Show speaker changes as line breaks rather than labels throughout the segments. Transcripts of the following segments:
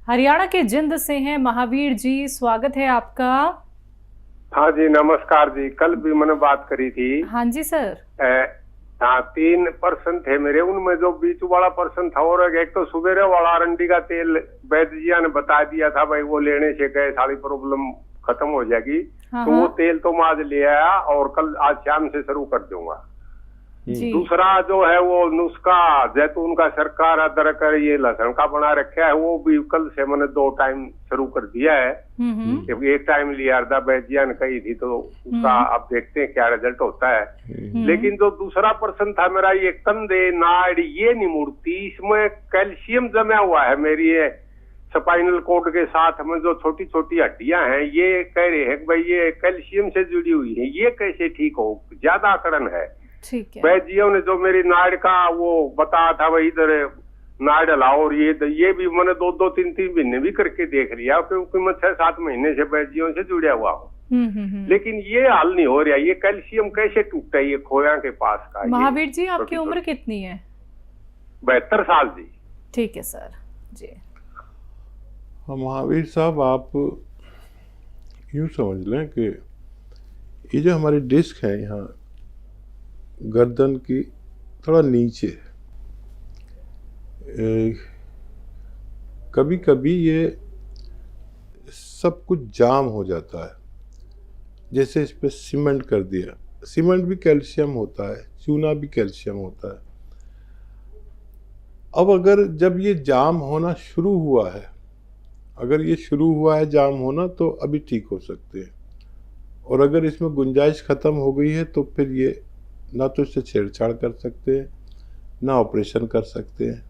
हरियाणा के जिंद से हैं महावीर जी, स्वागत है आपका।
हाँ जी, नमस्कार जी। कल भी मैंने बात करी थी।
हाँ जी सर।
हाँ, 3% थे मेरे, उनमें जो बीच वाला पर्सन था और एक तो सुबेरे वाला अरंडी का तेल वैद्य जी ने बता दिया था भाई वो लेने से गए सारी प्रॉब्लम खत्म हो जाएगी। तो वो तेल तो मैं आज ले आया और कल आज शाम से शुरू कर दूंगा। दूसरा जो है वो नुस्खा जैतून का सरकार अदरक ये लहसुन का बना रखा है, वो भी कल से मैंने 2 टाइम शुरू कर दिया है। एक टाइम लिया अर्धा वैद्या ने कही थी तो उसका अब देखते हैं क्या रिजल्ट होता है। लेकिन जो दूसरा पर्सन था मेरा, ये कंधे नाड़ ये नहीं मुड़ती, इसमें कैल्शियम जमा हुआ है मेरी स्पाइनल कोड के साथ में जो छोटी छोटी हड्डियां हैं, ये कह रहे हैं कि भाई ये कैल्शियम से जुड़ी हुई है, ये कैसे ठीक हो, ज्यादा आकरण है। वैद्यों ने जो मेरी नाड़ का वो बताया था भाई इधर नाड़ हलाओ, और ये भी मैंने 2-3 महीने भी करके देख लिया, क्योंकि मैं 6-7 महीने से वैद्यों से जुड़ा हुआ हूँ। लेकिन ये हल नहीं हो रहा। ये कैल्शियम कैसे टूटता है ये खोया के पास का।
महावीर जी आपकी उम्र कितनी है?
72 साल जी।
ठीक है सर जी।
महावीर साहब, आप यूँ समझ लें कि ये जो हमारी डिस्क है यहाँ गर्दन की थोड़ा नीचे, कभी कभी ये सब कुछ जाम हो जाता है। जैसे इस पे सीमेंट कर दिया, सीमेंट भी कैल्शियम होता है, चूना भी कैल्शियम होता है। अब अगर जब ये जाम होना शुरू हुआ है, अगर ये शुरू हुआ है जाम होना, तो अभी ठीक हो सकते हैं। और अगर इसमें गुंजाइश ख़त्म हो गई है तो फिर ये ना तो इससे छेड़छाड़ कर सकते हैं, ना ऑपरेशन कर सकते हैं।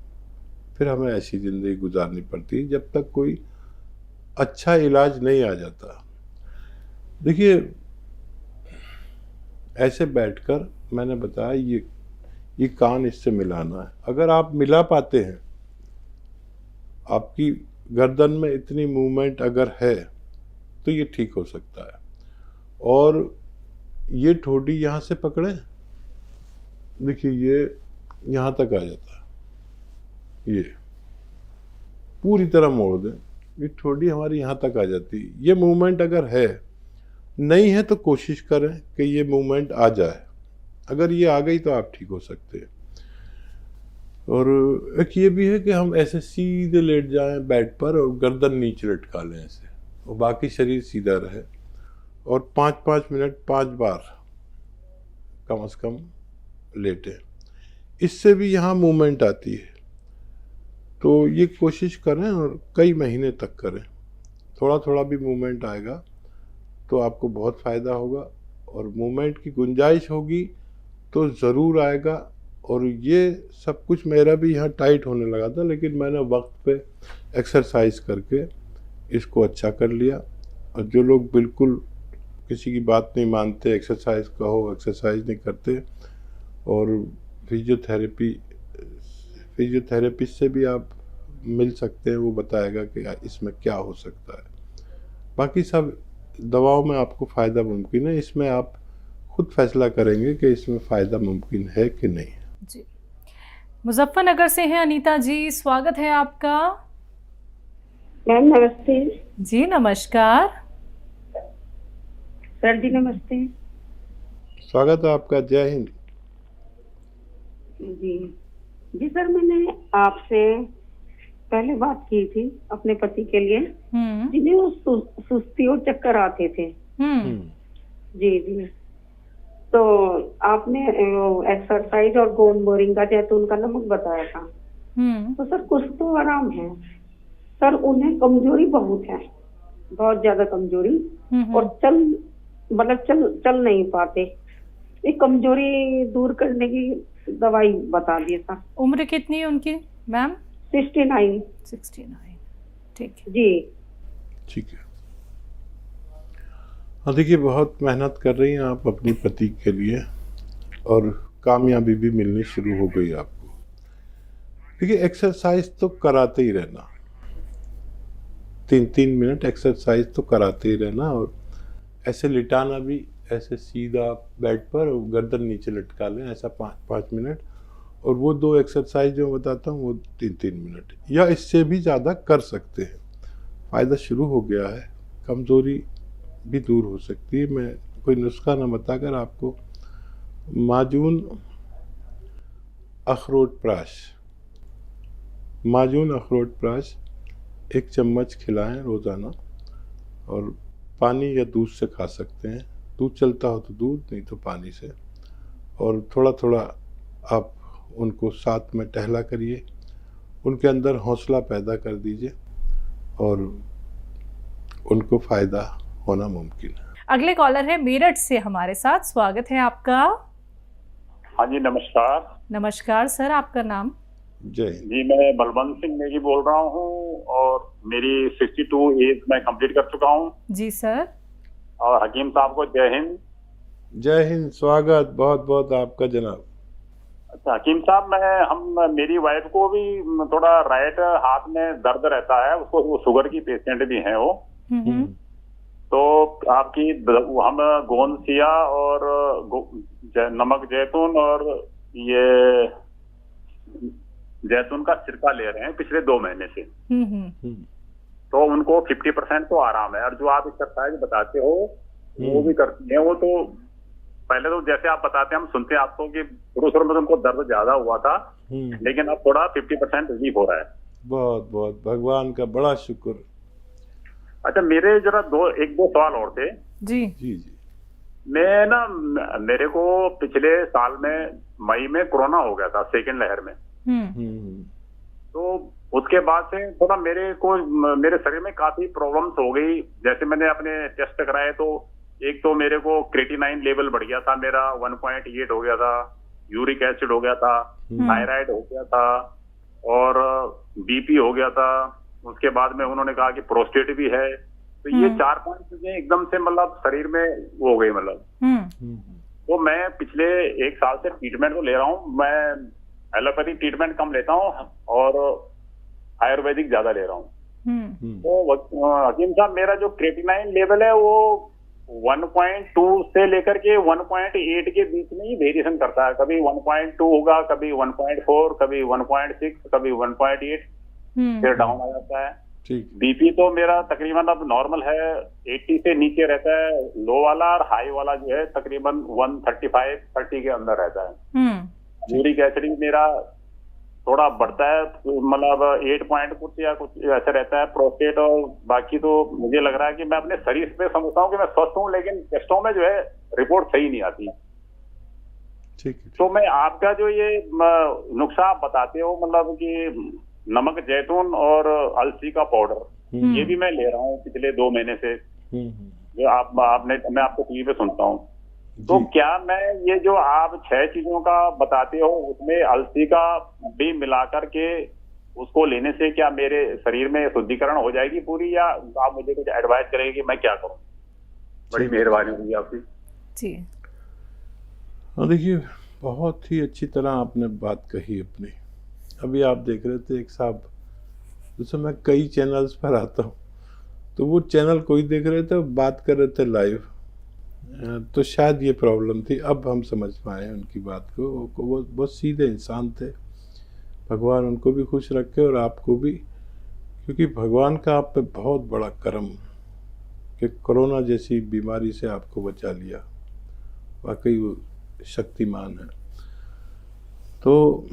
फिर हमें ऐसी ज़िंदगी गुजारनी पड़ती है जब तक कोई अच्छा इलाज नहीं आ जाता। देखिए, ऐसे बैठकर मैंने बताया ये कान इससे मिलाना है। अगर आप मिला पाते हैं, आपकी गर्दन में इतनी मूवमेंट अगर है तो ये ठीक हो सकता है। और ये ठोडी यहाँ से पकड़े, देखिए ये यहाँ तक आ जाता है, ये पूरी तरह मोड़ दें, ये ठोडी हमारी यहाँ तक आ जाती है। ये मूवमेंट अगर है, नहीं है तो कोशिश करें कि ये मूवमेंट आ जाए। अगर ये आ गई तो आप ठीक हो सकते हैं। और एक ये भी है कि हम ऐसे सीधे लेट जाएं बेड पर और गर्दन नीचे लटका लें ऐसे, और बाकी शरीर सीधा रहे, और 5-5 मिनट 5 बार कम से कम लेटें। इससे भी यहाँ मूवमेंट आती है। तो ये कोशिश करें और कई महीने तक करें। थोड़ा थोड़ा भी मूवमेंट आएगा तो आपको बहुत फ़ायदा होगा, और मूवमेंट की गुंजाइश होगी तो ज़रूर आएगा। और ये सब कुछ मेरा भी यहाँ टाइट होने लगा था, लेकिन मैंने वक्त पे एक्सरसाइज करके इसको अच्छा कर लिया। और जो लोग बिल्कुल किसी की बात नहीं मानते, एक्सरसाइज कहो एक्सरसाइज नहीं करते, और फिजियोथेरेपिस्ट से भी आप मिल सकते हैं, वो बताएगा कि इसमें क्या हो सकता है। बाकी सब दवाओं में आपको फ़ायदा मुमकिन है, इसमें आप खुद फैसला करेंगे कि इसमें फ़ायदा मुमकिन है कि नहीं।
जी। मुजफ्फरनगर से हैं अनीता जी, स्वागत है आपका।
मैम नमस्ते।
जी नमस्कार।
सर जी नमस्ते।
स्वागत है आपका, जय हिंद।
जी सर, मैंने आपसे पहले बात की थी अपने पति के लिए, जिन्हें वो सुस्ती और चक्कर आते थे। जी तो आपने एक्सरसाइज और गोंद मोरिंगा जैतून का नमक बताया था। तो सर कुछ तो आराम है सर, उन्हें कमजोरी बहुत है, बहुत ज्यादा कमजोरी, और चल नहीं पाते। ये कमजोरी दूर करने की दवाई बता दिए सर।
उम्र कितनी है उनकी मैम?
69।
ठीक है
जी।
ठीक है। हाँ, देखिए बहुत मेहनत कर रही हैं आप अपनी पति के लिए, और कामयाबी भी मिलनी शुरू हो गई आपको। देखिए एक्सरसाइज तो कराते ही रहना, 3-3 मिनट एक्सरसाइज तो कराते ही रहना, और ऐसे लिटाना भी, ऐसे सीधा बेड पर गर्दन नीचे लटका लें, ऐसा 5-5 मिनट। और वो 2 एक्सरसाइज जो बताता हूँ वो 3-3 मिनट, या इससे भी ज़्यादा कर सकते हैं। फ़ायदा शुरू हो गया है, कमज़ोरी भी दूर हो सकती है। मैं कोई नुस्खा ना बताकर आपको माजून अखरोट प्राश 1 चम्मच खिलाएं रोज़ाना, और पानी या दूध से खा सकते हैं। दूध चलता हो तो दूध, नहीं तो पानी से। और थोड़ा थोड़ा आप उनको साथ में टहला करिए, उनके अंदर हौसला पैदा कर दीजिए और उनको फ़ायदा होना मुमकिन है।
अगले कॉलर है मेरठ से हमारे साथ, स्वागत है आपका।
हाँ जी, नमस्कार।
नमस्कार सर, आपका नाम?
जय हिंद
जी, मैं बलवंत सिंह नेगी बोल रहा हूँ और मेरी 62 एज मैं कंप्लीट कर चुका हूँ।
जी सर।
और हकीम साहब को जय हिंद।
जय हिंद, स्वागत बहुत बहुत आपका जनाब।
अच्छा हकीम साहब, मेरी वाइफ को भी थोड़ा राइट हाथ में दर्द रहता है, उसको वो शुगर की पेशेंट भी हैं वो। तो आपकी हम गोंद सिया और नमक जैतून और ये जैतून का सिरका ले रहे हैं पिछले 2 महीने से। तो उनको 50% तो आराम है। और जो आप एक्सरसाइज बताते हो वो भी करती हैं वो। तो पहले तो जैसे आप बताते हैं, हम सुनते हैं आपको कि शुरू में तो उनको दर्द ज्यादा हुआ था, लेकिन अब थोड़ा 50% रिलीफ हो रहा है।
बहुत बहुत भगवान का बड़ा शुक्र।
अच्छा, मेरे जरा 1-2 सवाल और थे।
जी
जी जी।
मेरे को पिछले साल में मई में कोरोना हो गया था, 2nd लहर में। तो उसके बाद से थोड़ा मेरे शरीर में काफी प्रॉब्लम्स हो गई। जैसे मैंने अपने टेस्ट कराए तो एक तो मेरे को क्रेटिनाइन लेवल बढ़ गया था, मेरा 1.8 हो गया था, यूरिक एसिड हो गया था, थायराइड हो गया था और बीपी हो गया था। उसके बाद में उन्होंने कहा कि प्रोस्टेट भी है। तो ये 4-5 चीजें एकदम से मतलब शरीर में वो हो गई मतलब। तो मैं पिछले 1 साल से ट्रीटमेंट को ले रहा हूँ। मैं एलोपैथिक ट्रीटमेंट कम लेता हूँ और आयुर्वेदिक ज्यादा ले रहा हूँ। तो हकीम साहब, मेरा जो क्रेटिनाइन लेवल है वो 1.2 से लेकर के 1.8 के बीच में ही वेरिएशन करता है। कभी 1.2 होगा, कभी 1.4, कभी 1.6, कभी 1.8, फिर डाउन आ जाता है। बीपी तो मेरा तकरीबन अब नॉर्मल है, 80 से नीचे रहता है लो वाला, और हाई वाला जो है तकरीबन 135-30 के अंदर रहता है। यूरिक एसिड भी मेरा थोड़ा बढ़ता है, मतलब 8 पॉइंट कुछ या कुछ ऐसा रहता है। प्रोस्टेट और बाकी तो मुझे लग रहा है कि मैं अपने शरीर पे समझता हूँ कि मैं स्वस्थ हूँ, लेकिन टेस्टों में जो है रिपोर्ट सही नहीं आती।
ठीक।
तो मैं आपका जो ये नुस्खा आप बताते हो, मतलब कि नमक जैतून और अलसी का पाउडर, ये भी मैं ले रहा हूँ पिछले 2 महीने से। जो मैं आपको टीवी पे सुनता हूँ। तो क्या मैं ये जो आप 6 चीजों का बताते हो उसमें अलसी का भी मिला करके उसको लेने से क्या मेरे शरीर में शुद्धिकरण हो जाएगी पूरी, या आप मुझे कुछ एडवाइस करेंगे कि मैं क्या करूं? बड़ी मेहरबानी होगी आपकी।
जी
हाँ, देखिए बहुत ही अच्छी तरह आपने बात कही अपनी। अभी आप देख रहे थे एक साहब, जैसे मैं कई चैनल्स पर आता हूँ तो वो चैनल कोई देख रहे थे, बात कर रहे थे लाइव, तो शायद ये प्रॉब्लम थी। अब हम समझ पाए उनकी बात को। वो बहुत सीधे इंसान थे, भगवान उनको भी खुश रखे और आपको भी, क्योंकि भगवान का आप पे बहुत बड़ा करम कि कोरोना जैसी बीमारी से आपको बचा लिया। वाकई वो शक्तिमान है। तो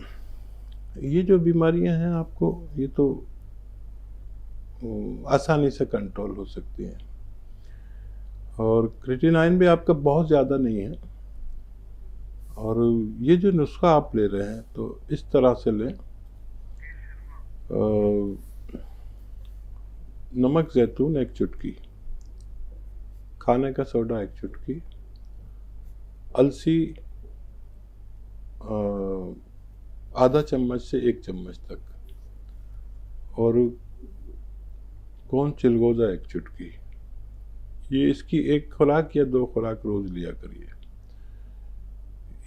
ये जो बीमारियां हैं आपको, ये तो आसानी से कंट्रोल हो सकती हैं। और क्रेटिनाइन भी आपका बहुत ज़्यादा नहीं है। और ये जो नुस्खा आप ले रहे हैं तो इस तरह से लें, नमक जैतून 1 चुटकी, खाने का सोडा 1 चुटकी, अलसी आधा चम्मच से 1 चम्मच तक, और गोंद चिलगोजा 1 चुटकी। ये इसकी 1 खुराक या 2 खुराक रोज लिया करिए।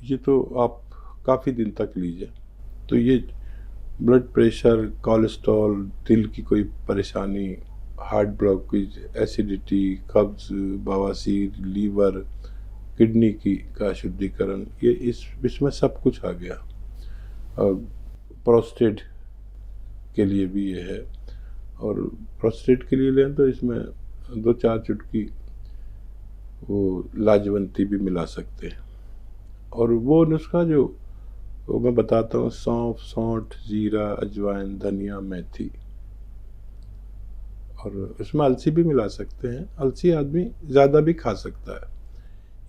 ये तो आप काफ़ी दिन तक लीजिए। तो ये ब्लड प्रेशर, कोलेस्ट्रॉल, दिल की कोई परेशानी, हार्ट ब्लॉकेज, एसिडिटी, कब्ज, बवासीर, लीवर, किडनी का शुद्धिकरण, ये इसमें सब कुछ आ गया। प्रोस्टेट के लिए भी ये है। और प्रोस्टेट के लिए लें तो इसमें 2-4 चुटकी वो लाजवंती भी मिला सकते हैं। और वो नुस्खा जो वो मैं बताता हूँ, सौंफ, सौंठ, जीरा, अजवाइन, धनिया, मेथी, और उसमें अलसी भी मिला सकते हैं। अलसी आदमी ज़्यादा भी खा सकता है।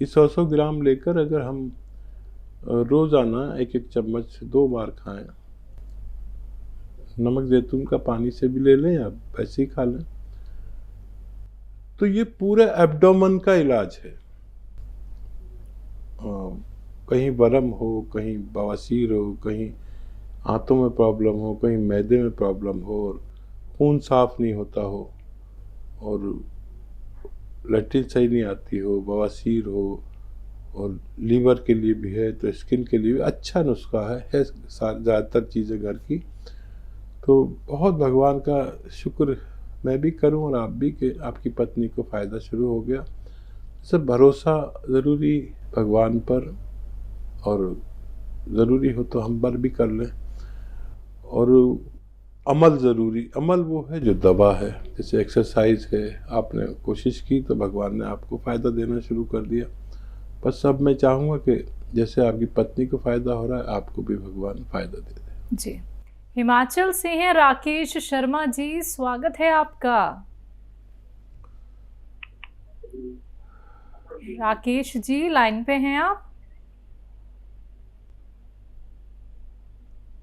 ये 100-100 ग्राम लेकर अगर हम रोज़ाना 1-1 चम्मच 2 बार खाएं, नमक जैतून का पानी से भी ले लें या वैसे ही खा लें, तो ये पूरे एब्डोमेन का इलाज है। कहीं वर्म हो, कहीं बवासीर हो, कहीं आंतों में प्रॉब्लम हो, कहीं मैदे में प्रॉब्लम हो, और खून साफ नहीं होता हो, और लैट्रिन सही नहीं आती हो, बवासीर हो, और लीवर के लिए भी है, तो स्किन के लिए भी अच्छा नुस्खा है ज़्यादातर चीज़ें घर की। तो बहुत भगवान का शुक्र मैं भी करूं और आप भी कि आपकी पत्नी को फ़ायदा शुरू हो गया। सब भरोसा ज़रूरी भगवान पर, और ज़रूरी हो तो हम पर भी कर लें, और अमल ज़रूरी। अमल वो है जो दवा है, जैसे एक्सरसाइज है, आपने कोशिश की तो भगवान ने आपको फ़ायदा देना शुरू कर दिया। बस अब मैं चाहूँगा कि जैसे आपकी पत्नी को फ़ायदा हो रहा है, आपको भी भगवान फ़ायदा दे दे।
जी। हिमाचल से हैं राकेश शर्मा जी, स्वागत है आपका। राकेश जी लाइन पे हैं आप?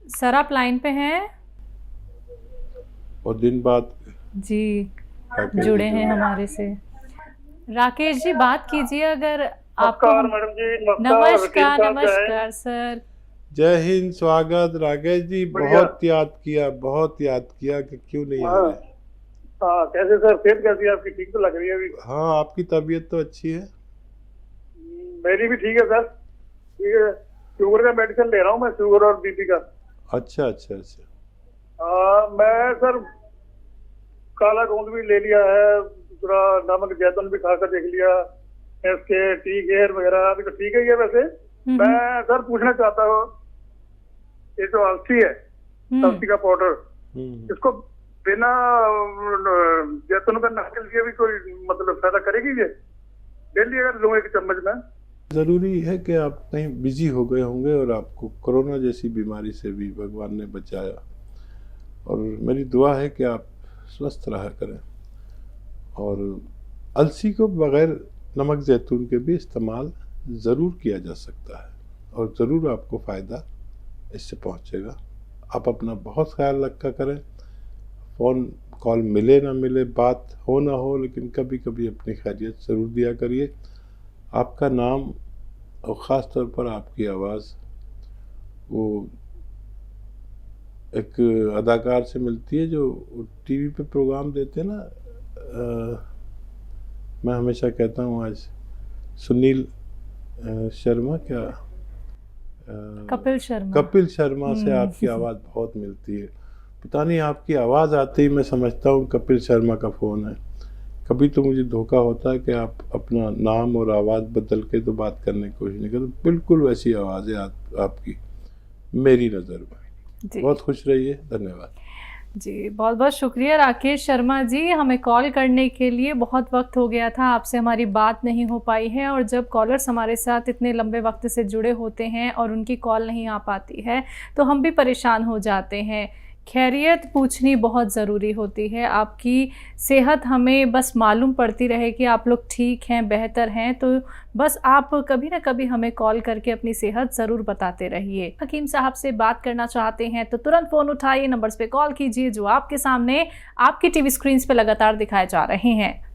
सर आप लाइन पे हैं?
और दिन बाद
जी जुड़े हैं हमारे से। राकेश जी बात कीजिए अगर आपको।
नमस्कार मैडम जी।
नमस्कार नमस्कार सर।
जय हिंद, स्वागत। राकेश जी बहुत याद किया कि क्यों नहीं आ रहे।
हाँ कैसे सर, सेहत कैसी है आपकी? ठीक तो लग रही है अभी?
हाँ, आपकी तबीयत तो अच्छी है।
मेरी भी ठीक है सर। ठीक है, शुगर का मेडिसिन ले रहा हूँ मैं, शुगर और बीपी का।
अच्छा।
मैं सर काला गोंद भी ले लिया है, दूसरा नमक जैतून भी खाकर देख लिया, इसके टी केयर वगैरह अभी तो ठीक है ये। वैसे मैं सर पूछना चाहता हूँ, ये जो अलसी है, अलसी का पाउडर, इसको बिना जैतून का नमक के लिए भी कोई मतलब फायदा करेगी ये? डेली अगर लूँ 1 चम्मच में?
ज़रूरी है कि आप कहीं बिजी हो गए होंगे और आपको कोरोना जैसी बीमारी से भी भगवान ने बचाया, और मेरी दुआ है कि आप स्वस्थ रहा करें। और अलसी को बग़ैर नमक जैतून के भी इस्तेमाल ज़रूर किया जा सकता है, और ज़रूर आपको फ़ायदा इससे पहुंचेगा। आप अपना बहुत ख्याल रखा करें। फ़ोन कॉल मिले ना मिले, बात हो ना हो, लेकिन कभी कभी अपनी खैरियत ज़रूर दिया करिए। आपका नाम और ख़ास तौर पर आपकी आवाज़ वो एक अदाकार से मिलती है जो टीवी पे प्रोग्राम देते हैं ना। मैं हमेशा कहता हूँ आज सुनील शर्मा, क्या कपिल शर्मा से आपकी आवाज़ बहुत मिलती है। पता नहीं, आपकी आवाज़ आते ही मैं समझता हूँ कपिल शर्मा का फ़ोन है। कभी तो मुझे धोखा होता है कि आप अपना नाम और आवाज़ बदल के तो बात करने की कोशिश नहीं करते। बिल्कुल वैसी आवाज़ है आपकी मेरी नज़र में। बहुत खुश रहिए। धन्यवाद
जी। बहुत बहुत शुक्रिया राकेश शर्मा जी, हमें कॉल करने के लिए। बहुत वक्त हो गया था, आपसे हमारी बात नहीं हो पाई है, और जब कॉलर्स हमारे साथ इतने लंबे वक्त से जुड़े होते हैं और उनकी कॉल नहीं आ पाती है तो हम भी परेशान हो जाते हैं। खैरियत पूछनी बहुत ज़रूरी होती है। आपकी सेहत हमें बस मालूम पड़ती रहे कि आप लोग ठीक हैं, बेहतर हैं, तो बस आप कभी ना कभी हमें कॉल करके अपनी सेहत ज़रूर बताते रहिए। हकीम साहब से बात करना चाहते हैं तो तुरंत फ़ोन उठाइए, नंबर्स पे कॉल कीजिए जो आपके सामने आपकी टीवी स्क्रीन्स पे लगातार दिखाए जा रहे हैं।